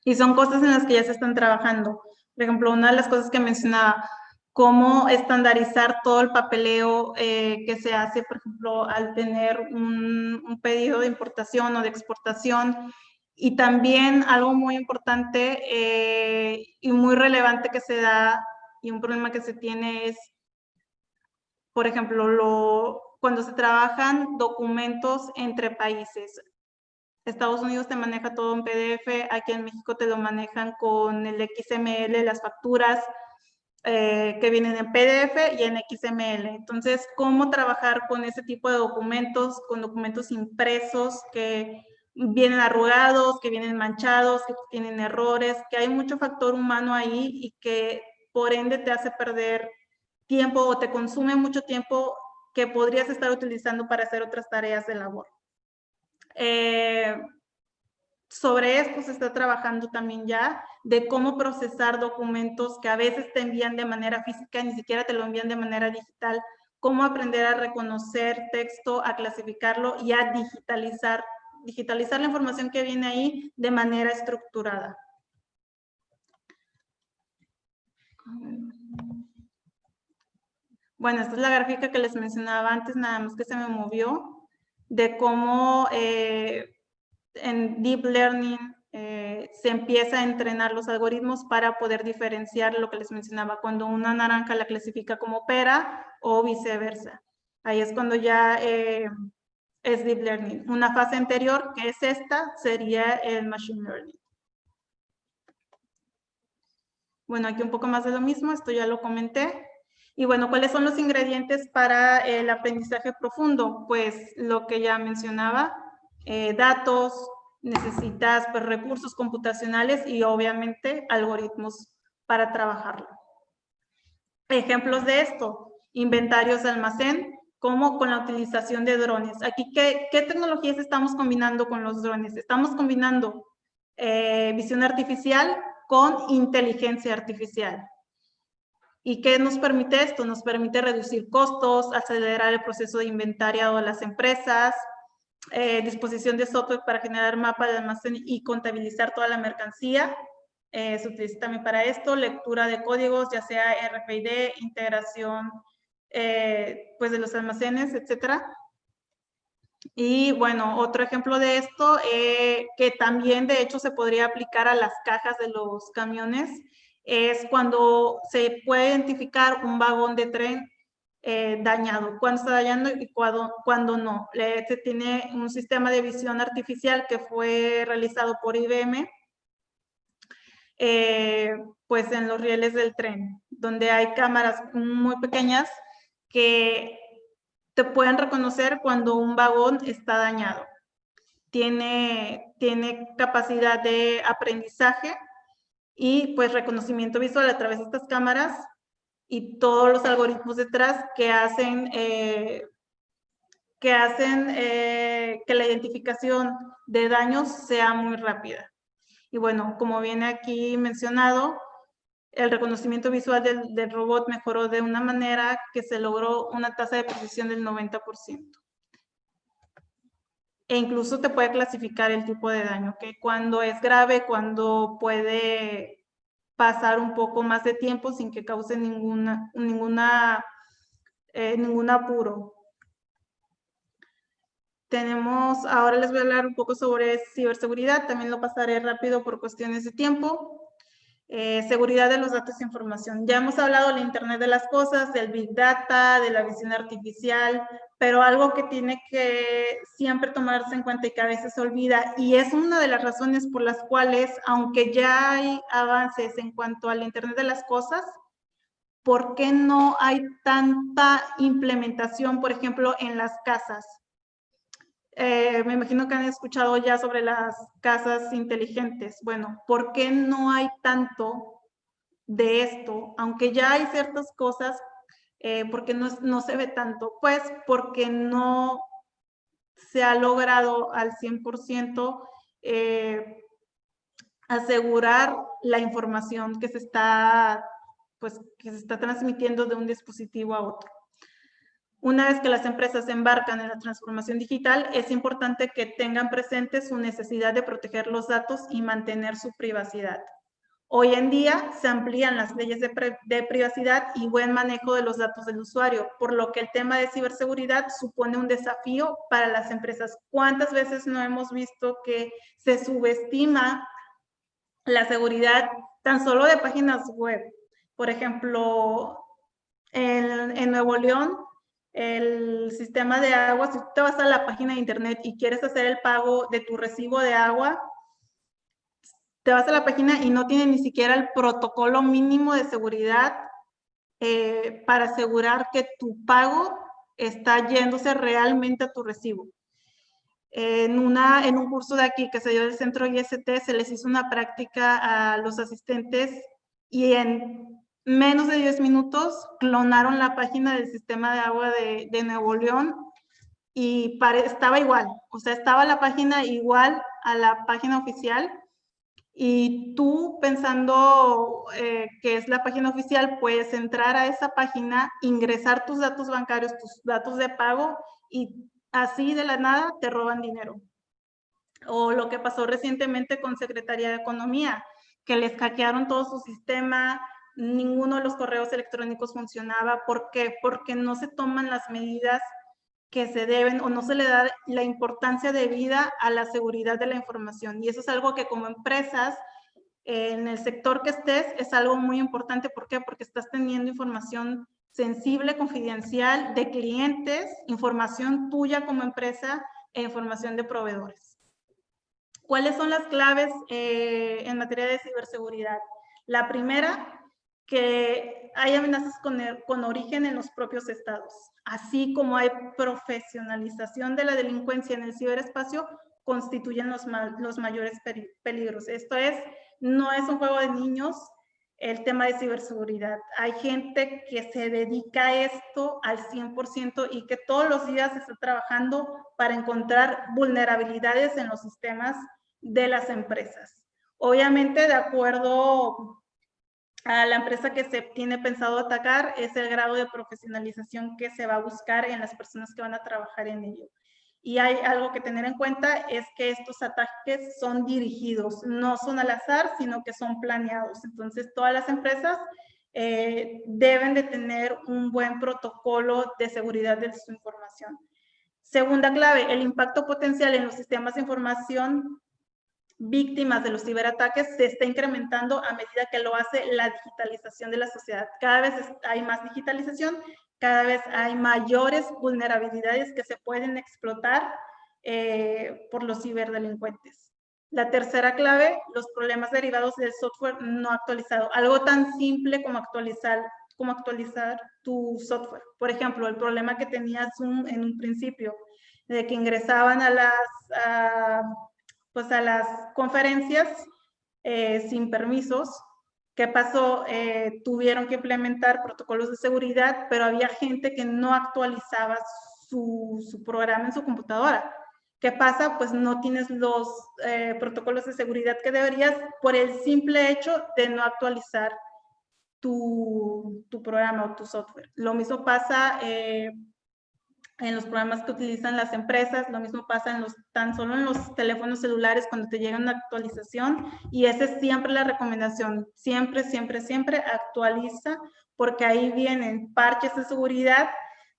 Y son cosas en las que ya se están trabajando. Por ejemplo, una de las cosas que mencionaba, cómo estandarizar todo el papeleo que se hace, por ejemplo, al tener un pedido de importación o de exportación. Y también algo muy importante y muy relevante que se da y un problema que se tiene es, por ejemplo, cuando se trabajan documentos entre países. Estados Unidos te maneja todo en PDF, aquí en México te lo manejan con el XML, las facturas que vienen en PDF y en XML. Entonces, ¿cómo trabajar con ese tipo de documentos, con documentos impresos que vienen arrugados, que vienen manchados, que tienen errores, que hay mucho factor humano ahí y que por ende te hace perder tiempo o te consume mucho tiempo que podrías estar utilizando para hacer otras tareas de labor? Sobre esto se está trabajando también ya, de cómo procesar documentos que a veces te envían de manera física, ni siquiera te lo envían de manera digital, cómo aprender a reconocer texto, a clasificarlo y a digitalizar la información que viene ahí de manera estructurada. Bueno, esta es la gráfica que les mencionaba antes, nada más que se me movió, de cómo en Deep Learning se empieza a entrenar los algoritmos para poder diferenciar lo que les mencionaba, cuando una naranja la clasifica como pera o viceversa. Ahí es cuando ya es Deep Learning. Una fase anterior, que es esta, sería el Machine Learning. Bueno, aquí un poco más de lo mismo, esto ya lo comenté. Y bueno, ¿cuáles son los ingredientes para el aprendizaje profundo? Pues lo que ya mencionaba, datos, necesitas pues, recursos computacionales y obviamente algoritmos para trabajarlo. Ejemplos de esto, inventarios de almacén, como con la utilización de drones. Aquí, ¿qué tecnologías estamos combinando con los drones? Estamos combinando visión artificial con inteligencia artificial. ¿Y qué nos permite esto? Nos permite reducir costos, acelerar el proceso de inventariado de las empresas, disposición de software para generar mapas de almacén y contabilizar toda la mercancía. Se utiliza también para esto, lectura de códigos, ya sea RFID, integración pues de los almacenes, etc. Y bueno, otro ejemplo de esto, que también de hecho se podría aplicar a las cajas de los camiones, es cuando se puede identificar un vagón de tren dañado, cuando está dañando y cuando no. Se tiene un sistema de visión artificial que fue realizado por IBM, pues en los rieles del tren, donde hay cámaras muy pequeñas que te pueden reconocer cuando un vagón está dañado. Tiene capacidad de aprendizaje y pues reconocimiento visual a través de estas cámaras y todos los algoritmos detrás que hacen que la identificación de daños sea muy rápida. Y bueno, como viene aquí mencionado, el reconocimiento visual del robot mejoró de una manera que se logró una tasa de precisión del 90%. E incluso te puede clasificar el tipo de daño, que cuando es grave, cuando puede pasar un poco más de tiempo sin que cause ningún apuro. Ahora les voy a hablar un poco sobre ciberseguridad, también lo pasaré rápido por cuestiones de tiempo. Seguridad de los datos e información. Ya hemos hablado del Internet de las cosas, del Big Data, de la visión artificial, pero algo que tiene que siempre tomarse en cuenta y que a veces se olvida, y es una de las razones por las cuales, aunque ya hay avances en cuanto al Internet de las cosas, ¿por qué no hay tanta implementación, por ejemplo, en las casas? Me imagino que han escuchado ya sobre las casas inteligentes. Bueno, ¿por qué no hay tanto de esto? Aunque ya hay ciertas cosas, ¿por qué no se ve tanto? Pues porque no se ha logrado al 100% asegurar la información que se está transmitiendo de un dispositivo a otro. Una vez que las empresas se embarcan en la transformación digital, es importante que tengan presente su necesidad de proteger los datos y mantener su privacidad. Hoy en día se amplían las leyes de privacidad y buen manejo de los datos del usuario, por lo que el tema de ciberseguridad supone un desafío para las empresas. ¿Cuántas veces no hemos visto que se subestima la seguridad tan solo de páginas web? Por ejemplo, en Nuevo León, el sistema de agua, si tú te vas a la página de internet y quieres hacer el pago de tu recibo de agua, te vas a la página y no tiene ni siquiera el protocolo mínimo de seguridad para asegurar que tu pago está yéndose realmente a tu recibo. En un curso de aquí que se dio del centro IST, se les hizo una práctica a los asistentes y en menos de 10 minutos clonaron la página del sistema de agua de Nuevo León y estaba igual, o sea, estaba la página igual a la página oficial, y tú pensando que es la página oficial, puedes entrar a esa página, ingresar tus datos bancarios, tus datos de pago, y así de la nada te roban dinero. O lo que pasó recientemente con Secretaría de Economía, que les hackearon todo su sistema, ninguno de los correos electrónicos funcionaba. ¿Por qué? Porque no se toman las medidas que se deben o no se le da la importancia debida a la seguridad de la información. Y eso es algo que como empresas, en el sector que estés, es algo muy importante. ¿Por qué? Porque estás teniendo información sensible, confidencial de clientes, información tuya como empresa e información de proveedores. ¿Cuáles son las claves en materia de ciberseguridad? La primera, que hay amenazas con origen en los propios estados. Así como hay profesionalización de la delincuencia en el ciberespacio, constituyen los mayores peligros. Esto no es un juego de niños, el tema de ciberseguridad. Hay gente que se dedica a esto al 100% y que todos los días está trabajando para encontrar vulnerabilidades en los sistemas de las empresas. Obviamente, de acuerdo a la empresa que se tiene pensado atacar, es el grado de profesionalización que se va a buscar en las personas que van a trabajar en ello. Y hay algo que tener en cuenta, es que estos ataques son dirigidos, no son al azar, sino que son planeados. Entonces, todas las empresas deben de tener un buen protocolo de seguridad de su información. Segunda clave, el impacto potencial en los sistemas de información víctimas de los ciberataques se está incrementando a medida que lo hace la digitalización de la sociedad. Cada vez hay más digitalización, cada vez hay mayores vulnerabilidades que se pueden explotar por los ciberdelincuentes. La tercera clave, los problemas derivados del software no actualizado. Algo tan simple como actualizar tu software. Por ejemplo, el problema que tenía Zoom en un principio, de que ingresaban a las conferencias sin permisos. ¿Qué pasó? Tuvieron que implementar protocolos de seguridad, pero había gente que no actualizaba su programa en su computadora. ¿Qué pasa? Pues no tienes los protocolos de seguridad que deberías por el simple hecho de no actualizar tu programa o tu software. Lo mismo pasa en los programas que utilizan las empresas, lo mismo pasa tan solo en los teléfonos celulares cuando te llega una actualización, y esa es siempre la recomendación, siempre, siempre, siempre actualiza, porque ahí vienen parches de seguridad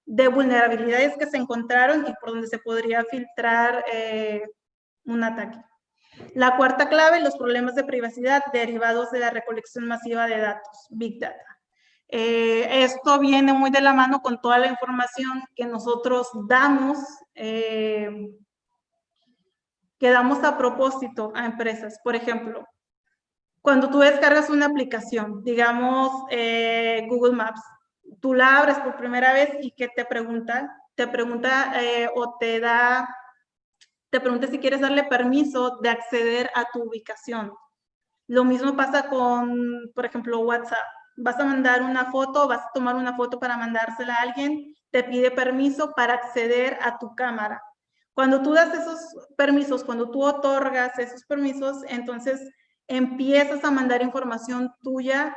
de vulnerabilidades que se encontraron y por donde se podría filtrar un ataque. La cuarta clave, los problemas de privacidad derivados de la recolección masiva de datos, Big Data. Esto viene muy de la mano con toda la información que nosotros damos, a propósito a empresas. Por ejemplo, cuando tú descargas una aplicación, digamos Google Maps, tú la abres por primera vez y ¿qué te pregunta? Te pregunta si quieres darle permiso de acceder a tu ubicación. Lo mismo pasa con, por ejemplo, WhatsApp. Vas a mandar una foto, vas a tomar una foto para mandársela a alguien, te pide permiso para acceder a tu cámara. Cuando tú das esos permisos, cuando tú otorgas esos permisos, entonces empiezas a mandar información tuya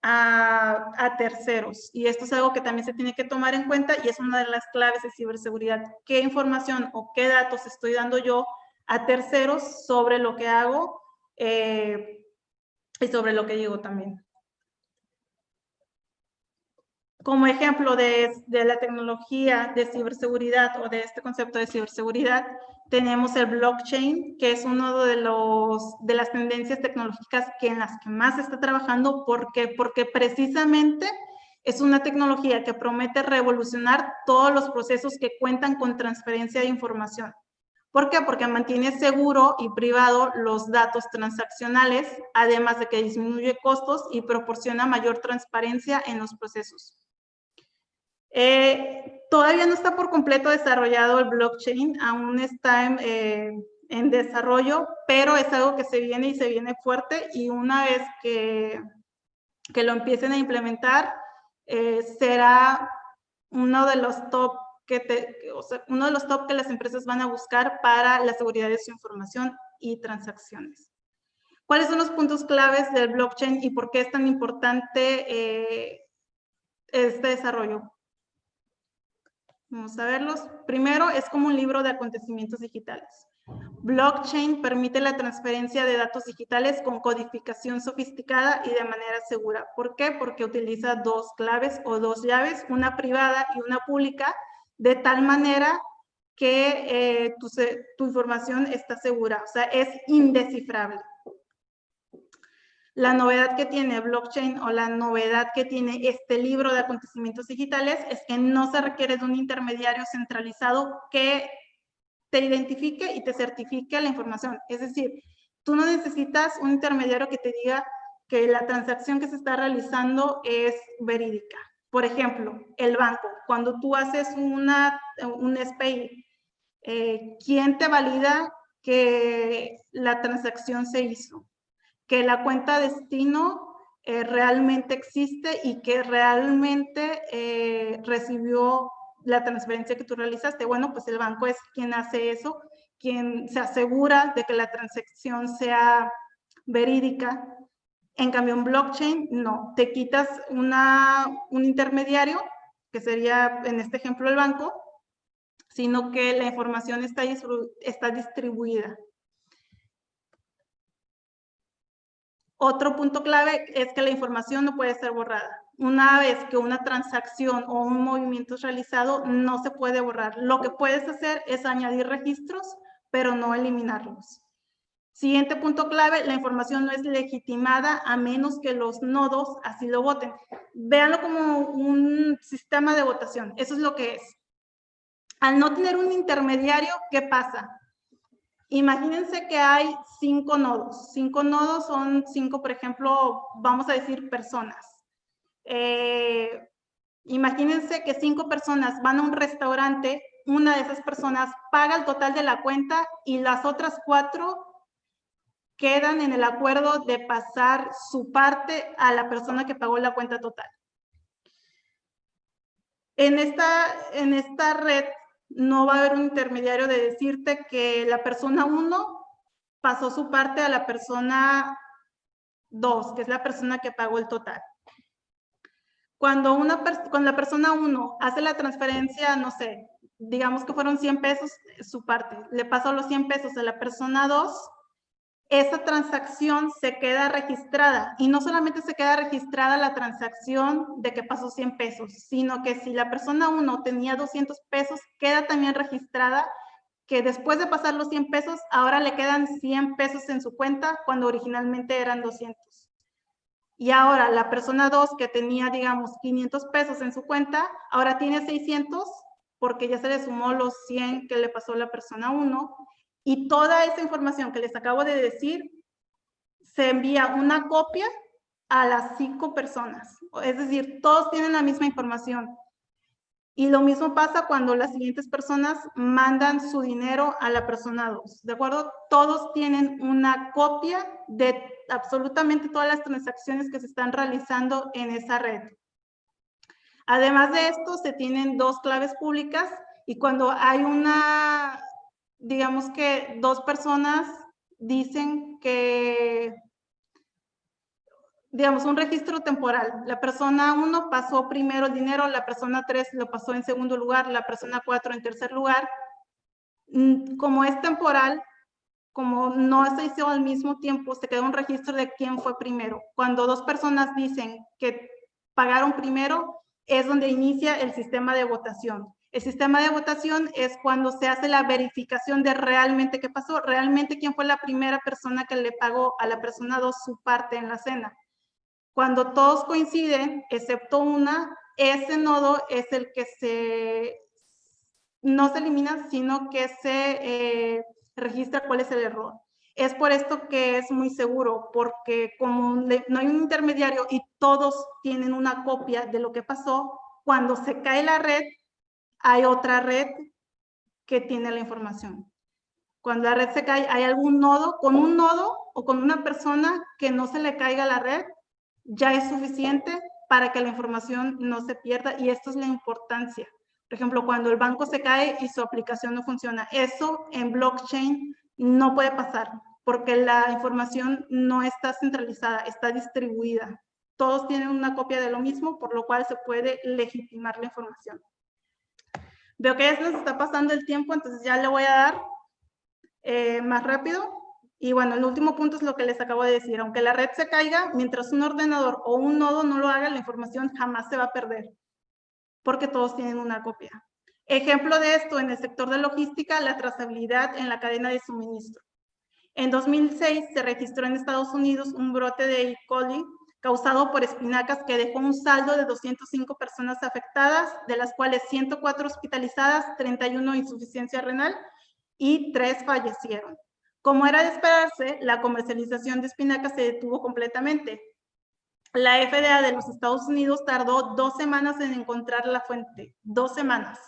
a terceros. Y esto es algo que también se tiene que tomar en cuenta y es una de las claves de ciberseguridad. ¿Qué información o qué datos estoy dando yo a terceros sobre lo que hago y sobre lo que digo también? Como ejemplo de la tecnología de ciberseguridad o de este concepto de ciberseguridad, tenemos el blockchain, que es uno de las tendencias tecnológicas en las que más se está trabajando. ¿Por qué? Porque precisamente es una tecnología que promete revolucionar todos los procesos que cuentan con transferencia de información. ¿Por qué? Porque mantiene seguro y privado los datos transaccionales, además de que disminuye costos y proporciona mayor transparencia en los procesos. Todavía no está por completo desarrollado el blockchain, aún está en desarrollo, pero es algo que se viene y se viene fuerte, y una vez que lo empiecen a implementar, será uno de los top que las empresas van a buscar para la seguridad de su información y transacciones. ¿Cuáles son los puntos claves del blockchain y por qué es tan importante este desarrollo? Vamos a verlos. Primero, es como un libro de acontecimientos digitales. Blockchain permite la transferencia de datos digitales con codificación sofisticada y de manera segura. ¿Por qué? Porque utiliza dos claves o dos llaves, una privada y una pública, de tal manera que tu información está segura, o sea, es indescifrable. La novedad que tiene blockchain o la novedad que tiene este libro de acontecimientos digitales es que no se requiere de un intermediario centralizado que te identifique y te certifique la información. Es decir, tú no necesitas un intermediario que te diga que la transacción que se está realizando es verídica. Por ejemplo, el banco. Cuando tú haces un SPI, ¿quién te valida que la transacción se hizo? Que la cuenta destino realmente existe y que realmente recibió la transferencia que tú realizaste. Bueno, pues el banco es quien hace eso, quien se asegura de que la transacción sea verídica. En cambio, en blockchain, no. Te quitas un intermediario, que sería, en este ejemplo, el banco, sino que la información está distribuida. Otro punto clave es que la información no puede ser borrada. Una vez que una transacción o un movimiento es realizado, no se puede borrar. Lo que puedes hacer es añadir registros, pero no eliminarlos. Siguiente punto clave, la información no es legitimada a menos que los nodos así lo voten. Véanlo como un sistema de votación, eso es lo que es. Al no tener un intermediario, ¿qué pasa? Imagínense que hay 5 nodos. 5 nodos son 5, por ejemplo, vamos a decir personas. Imagínense que 5 personas van a un restaurante, una de esas personas paga el total de la cuenta y las otras 4 quedan en el acuerdo de pasar su parte a la persona que pagó la cuenta total. En esta red no va a haber un intermediario de decirte que la persona 1 pasó su parte a la persona 2, que es la persona que pagó el total. Cuando la persona 1 hace la transferencia, no sé, digamos que fueron 100 pesos su parte, le pasó los 100 pesos a la persona 2, esa transacción se queda registrada y no solamente se queda registrada la transacción de que pasó 100 pesos, sino que si la persona 1 tenía 200 pesos, queda también registrada que después de pasar los 100 pesos, ahora le quedan 100 pesos en su cuenta cuando originalmente eran 200. Y ahora la persona 2 que tenía, digamos, 500 pesos en su cuenta, ahora tiene 600 porque ya se le sumó los 100 que le pasó la persona 1. Y toda esa información que les acabo de decir, se envía una copia a las 5 personas. Es decir, todos tienen la misma información. Y lo mismo pasa cuando las siguientes personas mandan su dinero a la persona 2, ¿de acuerdo? Todos tienen una copia de absolutamente todas las transacciones que se están realizando en esa red. Además de esto, se tienen 2 claves públicas y cuando hay una, digamos que 2 personas dicen que, digamos, un registro temporal. La persona 1 pasó primero el dinero, la persona 3 lo pasó en segundo lugar, la persona 4 en tercer lugar. Como es temporal, como no se hizo al mismo tiempo, se queda un registro de quién fue primero. Cuando 2 personas dicen que pagaron primero, es donde inicia el sistema de votación. El sistema de votación es cuando se hace la verificación de realmente qué pasó, realmente quién fue la primera persona que le pagó a la persona 2 su parte en la cena. Cuando todos coinciden, excepto una, ese nodo es el que no se elimina, sino que se registra cuál es el error. Es por esto que es muy seguro, porque como no hay un intermediario y todos tienen una copia de lo que pasó, cuando se cae la red, hay otra red que tiene la información. Cuando la red se cae, hay algún nodo, con un nodo o con una persona que no se le caiga la red, ya es suficiente para que la información no se pierda, y esto es la importancia. Por ejemplo, cuando el banco se cae y su aplicación no funciona, eso en blockchain no puede pasar, porque la información no está centralizada, está distribuida. Todos tienen una copia de lo mismo, por lo cual se puede legitimar la información. Veo que ya se nos está pasando el tiempo, entonces ya le voy a dar más rápido. Y bueno, el último punto es lo que les acabo de decir. Aunque la red se caiga, mientras un ordenador o un nodo no lo haga, la información jamás se va a perder, porque todos tienen una copia. Ejemplo de esto, en el sector de logística, la trazabilidad en la cadena de suministro. En 2006 se registró en Estados Unidos un brote de E. coli causado por espinacas que dejó un saldo de 205 personas afectadas, de las cuales 104 hospitalizadas, 31 insuficiencia renal y 3 fallecieron. Como era de esperarse, la comercialización de espinacas se detuvo completamente. La FDA de los Estados Unidos tardó 2 semanas en encontrar la fuente, 2 semanas.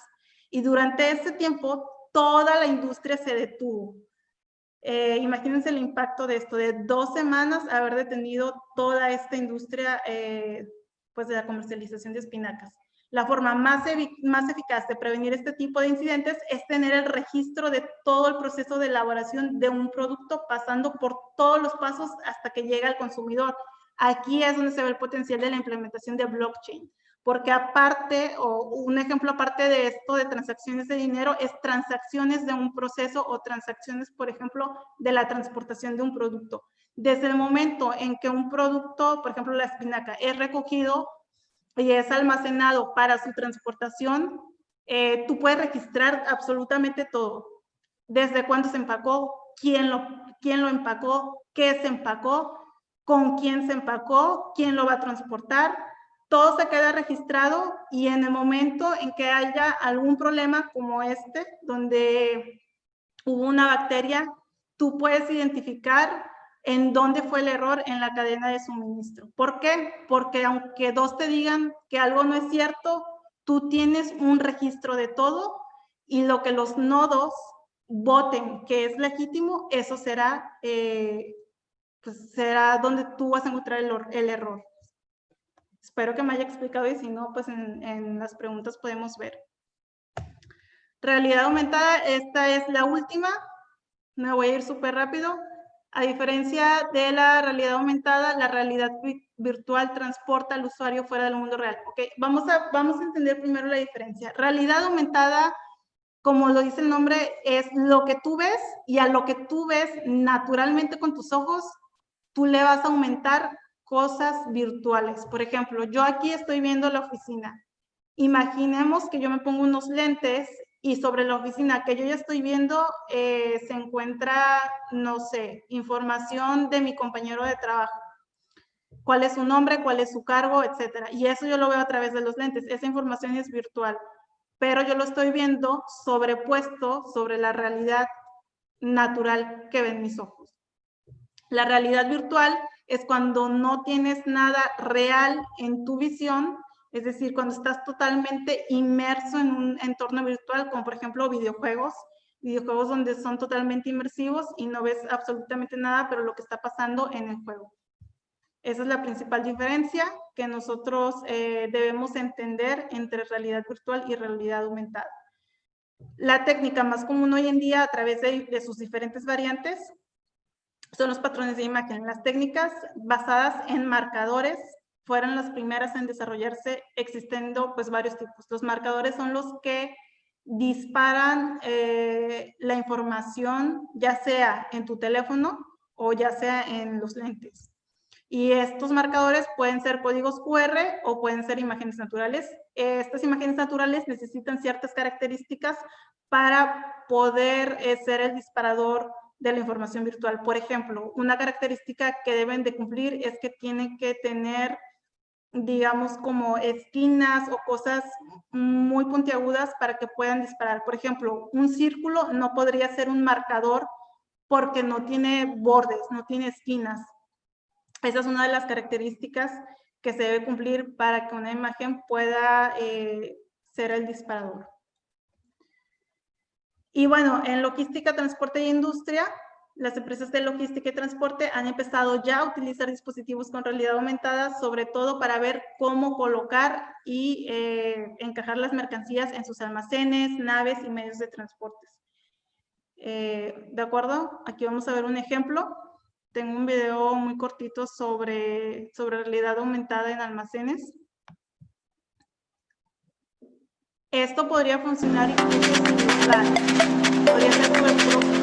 Y durante ese tiempo, toda la industria se detuvo. Imagínense el impacto de esto, de 2 semanas haber detenido toda esta industria pues de la comercialización de espinacas. La forma más eficaz de prevenir este tipo de incidentes es tener el registro de todo el proceso de elaboración de un producto, pasando por todos los pasos hasta que llega al consumidor. Aquí es donde se ve el potencial de la implementación de blockchain, porque aparte, o un ejemplo aparte de esto de transacciones de dinero, es transacciones de un proceso o transacciones, por ejemplo, de la transportación de un producto. Desde el momento en que un producto, por ejemplo, la espinaca, es recogido y es almacenado para su transportación, tú puedes registrar absolutamente todo. Desde cuándo se empacó, quién lo empacó, qué se empacó, con quién se empacó, quién lo va a transportar. Todo se queda registrado y en el momento en que haya algún problema como este, donde hubo una bacteria, tú puedes identificar en dónde fue el error en la cadena de suministro. ¿Por qué? Porque aunque dos te digan que algo no es cierto, tú tienes un registro de todo y lo que los nodos voten que es legítimo, eso será, pues será donde tú vas a encontrar el error. Espero que me haya explicado y si no, pues en las preguntas podemos ver. Realidad aumentada, esta es la última. Me voy a ir súper rápido. A diferencia de la realidad aumentada, la realidad virtual transporta al usuario fuera del mundo real. Okay, vamos a entender primero la diferencia. Realidad aumentada, como lo dice el nombre, es lo que tú ves y a lo que tú ves naturalmente con tus ojos, tú le vas a aumentar cosas virtuales. Por ejemplo, yo aquí estoy viendo la oficina. Imaginemos que yo me pongo unos lentes y sobre la oficina que yo ya estoy viendo se encuentra, no sé, información de mi compañero de trabajo. Cuál es su nombre, cuál es su cargo, etcétera. Y eso yo lo veo a través de los lentes. Esa información es virtual. Pero yo lo estoy viendo sobrepuesto sobre la realidad natural que ven mis ojos. La realidad virtual es cuando no tienes nada real en tu visión, es decir, cuando estás totalmente inmerso en un entorno virtual, como por ejemplo videojuegos donde son totalmente inmersivos y no ves absolutamente nada, pero lo que está pasando en el juego. Esa es la principal diferencia que nosotros debemos entender entre realidad virtual y realidad aumentada. La técnica más común hoy en día a través de sus diferentes variantes son los patrones de imagen. Las técnicas basadas en marcadores fueron las primeras en desarrollarse, existiendo pues varios tipos. Los marcadores son los que disparan la información, ya sea en tu teléfono o ya sea en los lentes. Y estos marcadores pueden ser códigos QR o pueden ser imágenes naturales. Estas imágenes naturales necesitan ciertas características para poder ser el disparador de la información virtual. Por ejemplo, una característica que deben de cumplir es que tienen que tener, digamos, como esquinas o cosas muy puntiagudas para que puedan disparar. Por ejemplo, un círculo no podría ser un marcador porque no tiene bordes, no tiene esquinas. Esa es una de las características que se debe cumplir para que una imagen pueda ser el disparador. Y bueno, en logística, transporte e industria, las empresas de logística y transporte han empezado ya a utilizar dispositivos con realidad aumentada, sobre todo para ver cómo colocar y encajar las mercancías en sus almacenes, naves y medios de transportes. ¿De acuerdo? Aquí vamos a ver un ejemplo. Tengo un video muy cortito sobre realidad aumentada en almacenes. Esto podría funcionar incluso sin el plan. Podría ser súper.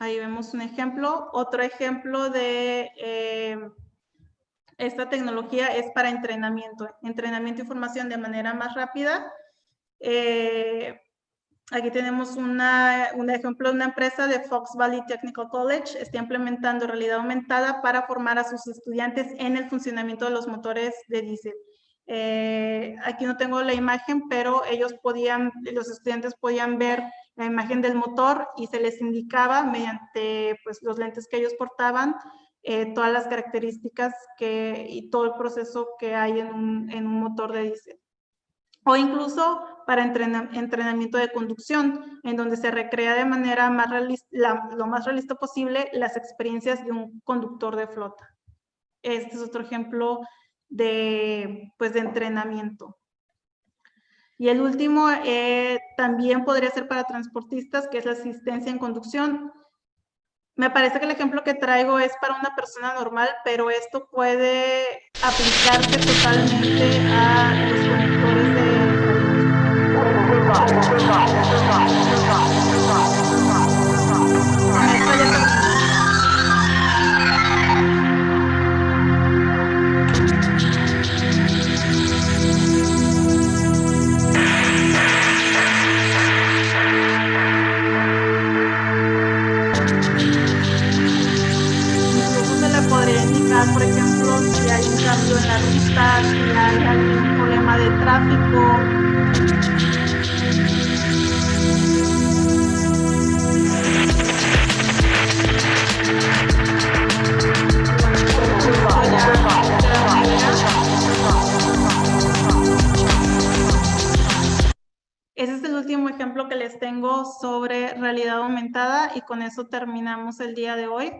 Ahí vemos un ejemplo. Otro ejemplo de esta tecnología es para entrenamiento y formación de manera más rápida. Aquí tenemos un ejemplo de una empresa de Fox Valley Technical College. Está implementando realidad aumentada para formar a sus estudiantes en el funcionamiento de los motores de diésel. Aquí no tengo la imagen, pero los estudiantes podían ver la imagen del motor y se les indicaba mediante pues, los lentes que ellos portaban todas las características y todo el proceso que hay en un motor de diésel. o incluso para entrenamiento de conducción, en donde se recrea de manera lo más realista posible las experiencias de un conductor de flota. Este es otro ejemplo de entrenamiento. Y el último también podría ser para transportistas, que es la asistencia en conducción. Me parece que el ejemplo que traigo es para una persona normal, pero esto puede aplicarse totalmente a los conductores de... Podría indicar, por ejemplo, si hay un cambio en la ruta, si hay algún problema de tráfico. Ese es el último ejemplo que les tengo sobre realidad aumentada y con eso terminamos el día de hoy.